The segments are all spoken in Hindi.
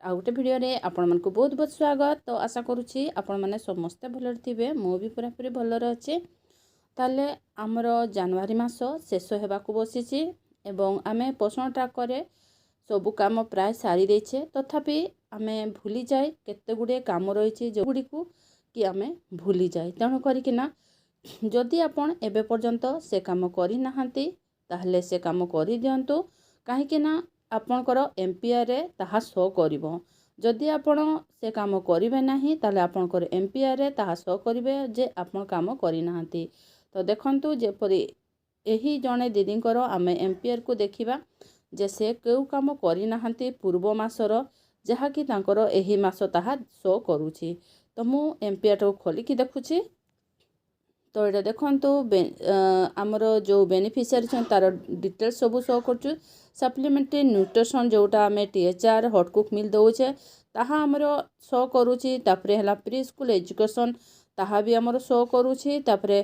आउ गोटे भिडियो आपण मानक बहुत बहुत स्वागत। तो आशा करुच्ची आपण मैंने समस्ते भलरे थे, मु भी पूरापूरी भलरे अच्छे। ताले आमर जनवरी मास शेष होगाकू बसी एवं आमे पोषण ट्राकरे सबु काम प्राय सारी देछे, तथापि आमे भूली जाए केते गुडे काम रही जो गुड़ी को कि आमे भूली जाए। तेणु करिकिना जदि आपण एबे पर्यंत से काम करि नाहंती ताहले से काम करि दियंतु, काहेकि ना आपणकर एमपीआर रे ताहा शो करिवो। जदि आपण से काम करिवे नाही ताहले आपणकर एमपीआर रे ताहा शो करिवे जे आपण काम करि नाहंती। तो देखंतु जेपरि एही जणे दीदींकर आमे एमपीआर को देखिबा जे से केउ काम करि नाहंती पूर्व मासर, जहा कि तांकर एही मास ताहा शो करूछि। तो मु एमपीआर को खोली कि देखुछि। तो ये देखंतु आमर जो बेनिफिशियरी छन तार डिटेल्स सब शो करछु। सप्लीमेंटरी न्यूट्रिशन जोटा आम टीएचआर हॉट कुक मिल दौचे ताहा आमर शो करूछि। तापरे हला प्री स्कूल एजुकेशन ताहा भी आमर शो करूछि। तापरे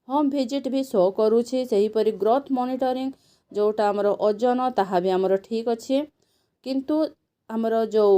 होम विजिट भी शो करूछि। सही परि ग्रोथ मॉनिटरिंग जोटा आमर ओजन ताहा भी आमर ठीक अछि, किंतु आमर जो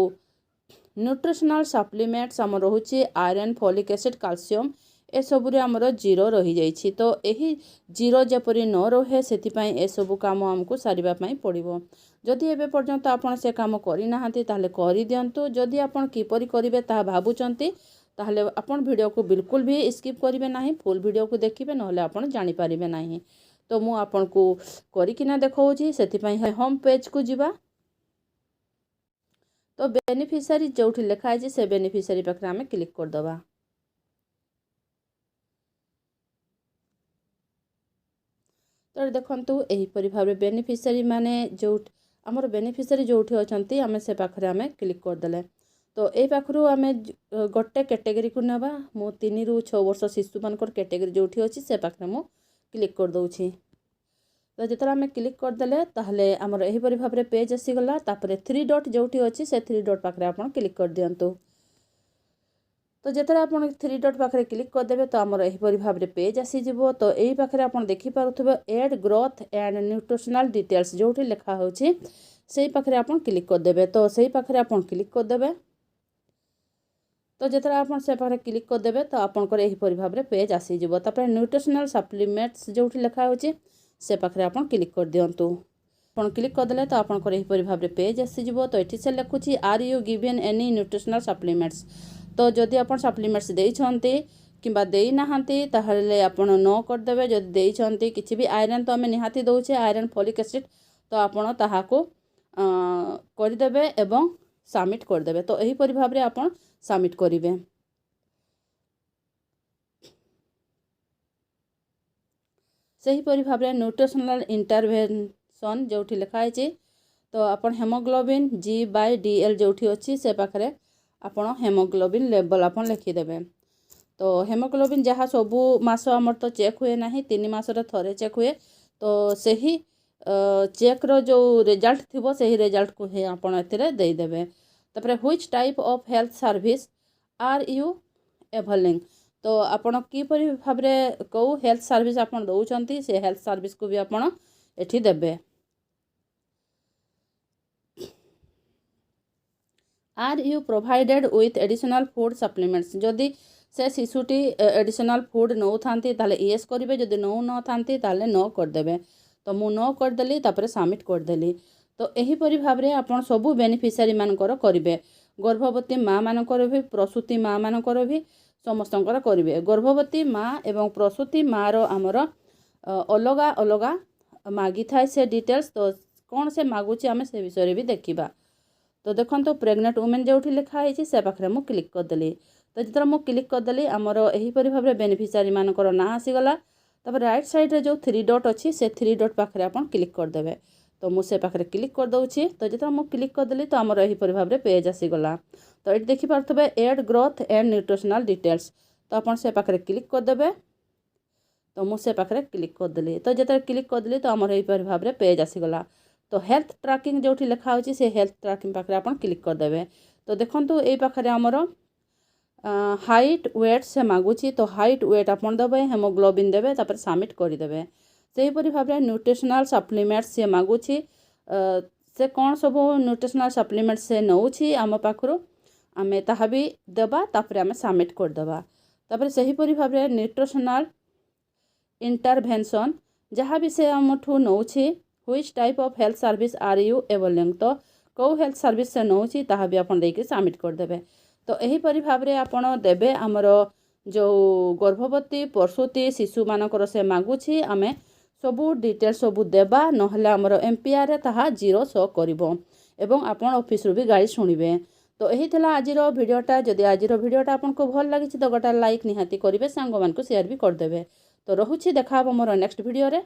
न्यूट्रिशनल सप्लीमेंट्स आमर रहुछि आयरन, फोलिक एसिड, कैल्शियम ए सबुरे आमर जीरो रही जाइछि। तो यही जीरो जेपरि न रहे से ए सबु काम आमको सारिबा पई पड़िबो। जदि एबे पर्यंत आपण से काम करि नाहंती ताहले करि दियंतु। जदि आपण किपरि करिवे ता भाबुचंती ताहले आपण वीडियो को बिल्कुल भी स्किप करिवे नाही, फुल वीडियो को देखिबे, नहले आपण जानि पारिबे नाही। तो मु आपण को करि किना देखौछि। सेति पई होम पेज को जिबा। तो बेनिफिशियरी जोठी लिखा है से बेनिफिशियरी पाखरे आमे क्लिक कर दबा। तो देखंतु एही परि भाबरे बेनिफिशियरी माने जो आमर बेनिफिशियरी जोठी अछंती आमे से पाखरे आमे क्लिक कर देले। तो ए पाखरु आमे गोटे कैटेगरी को नेबा। मो 3 रु 6 वर्ष शिशु मानकर कैटेगरी जोठी अछि से पाखरे मो क्लिक कर दउछि। तो जेतरा आमे क्लिक कर देले ताहले आमर एही परि भाबरे पेज आसी गला। तापरे 3 डॉट जोठी अछि से 3 डॉट पाखरे आपण क्लिक कर दियंतु। तो जेतरा आपण 3 डॉट पाखरे क्लिक कर देबे तो आमर एही परि भाबरे पेज आसी जिवो। तो एही पाखरे आपण देखि पारुथबे add growth and nutritional details जोठी लिखा होछि सेही पाखरे आपण क्लिक कर देबे। तो सेही पाखरे आपण क्लिक कर देबे। तो जेतरा आपण से पाखरे क्लिक कर देबे तो आपनकर एही परि भाबरे पेज आसी जिवो। तापर न्यूट्रिशनल सप्लीमेंट्स जोठी लिखा होछि से पाखरे आपण क्लिक कर दियंतु। आपण क्लिक कर देले तो आपनकर एही परि भाबरे पेज आसी जिवो। तो एठी से लिखुछि are you given any nutritional supplements. तो जदि आपण सप्लीमेंट्स देइछंती किंबा देई नाहंती ताहले आपण नो कर देबे। जदि देइछंती किछि भी आयरन तो हमें निहाती दउछे, आयरन, फोलिक एसिड, तो आपण ताहाको कर देबे एवं सबमिट कर देबे। तो एही परि भाबरे आपण सबमिट करिवे। सही परि भाबरे न्यूट्रिशनल इंटरवेंशन जोठी लिखा है तो आपण हेमोग्लोबिन G/DL जोठी अछि से पाखरे आपण हेमोग्लोबिन लेवल आपण लिखि देबे। तो हेमोग्लोबिन जहाँ सबु मास आमर तो चेक हुए नाही, 3 मास रे थरे चेक हुए। तो सही चेक रो जो रिजल्ट थिबो सही रिजल्ट को हे आपण एथिरे देई देबे। तापरे which type of health service are you availing. तो आपण की परि भाबरे को हेल्थ सर्विस आपण दउचंती से हेल्थ सर्विस को भी आपण एठी देबे। Are you provided with additional food supplements. जदि से शिशुटी एडिशनल फूड नौ थांती ताले यस करिवे, जदि नौ न थांती ताले नो कर देबे। तो मु नो कर देली, तापरे सबमिट कर देली। तो एही परि भाबरे आपण सबु बेनिफिशियरी मानकर करिवे। गर्भवती माँ मानकर भी, प्रसूति माँ मानकर भी समस्तंकर करिवे। गर्भवती माँ एवं प्रसूति माँ रो आमर अलगा अलगा मागी थाए से डिटेल्स। तो कौन से मागुची आमे से विषय भी देखिबा। तो देखंतु प्रेग्नेंट वुमेन जोठी लिखा है से पाखरे मु क्लिक कर देली। तो जितना मु क्लिक कर देली आमर एही परि भाबरे बेनिफिशियरी मानकर ना आसी गला। तब राइट साइड रे जो 3 डॉट अछि से 3 डॉट पाखरे आपण क्लिक कर देबे। तो मु से पाखरे क्लिक कर दउछि। तो जितना मु क्लिक कर देली तो आमर एही परि भाबरे पेज आसी गला। तो एठी देखि पारथबे add growth and nutritional details. तो आपण से पाखरे क्लिक कर देबे। तो मु से पाखरे क्लिक कर देली। तो जेते क्लिक कर देली तो आमर एही परि भाबरे पेज आसी गला। तो हेल्थ ट्रैकिंग जोठी लिखा होछि से हेल्थ ट्रैकिंग पाखरे आपण क्लिक कर देबे। तो देखंतु एई पाखरे आमर हाइट वेट से मागुछि। तो हाइट वेट आपण देबे, हेमोग्लोबिन देबे, तापर सबमिट करि देबे। सेही परि भाबरे न्यूट्रिशनल सप्लीमेंट्स से मागुछि से कौन सब न्यूट्रिशनल सप्लीमेंट से नौछि आम पाखरु आमे ताहा भी देबा तापर आमे सबमिट कर देबा। तापर सही परि भाबरे न्यूट्रिशनल इंटरवेंशन जहाँ भी से आमठू नौछि which type of health service are you availing तो कौ हेल्थ सर्विस से नौछि ताहा भी आपन देके सबमिट कर देबे। तो एही परि भाबरे आपन देबे हमर जो गर्भवती प्रसूति शिशु मानकर से मागुछि आमे सबू डिटेल सबू देबा नहले हमर एमपीआर रे ताहा 0 शो करिवो एवं आपण ऑफिस रू भी गाइड सुनिबे। तो यही थिला आजिर भिडियोटा। जदि आजिर भिडियोटा आपको भल लागिछि तो गोटा लाइक निहाती करिवे सांग मान को शेयर भी कर देबे। तो रहुछि देखा मोर नेक्स्ट भिडियो रे।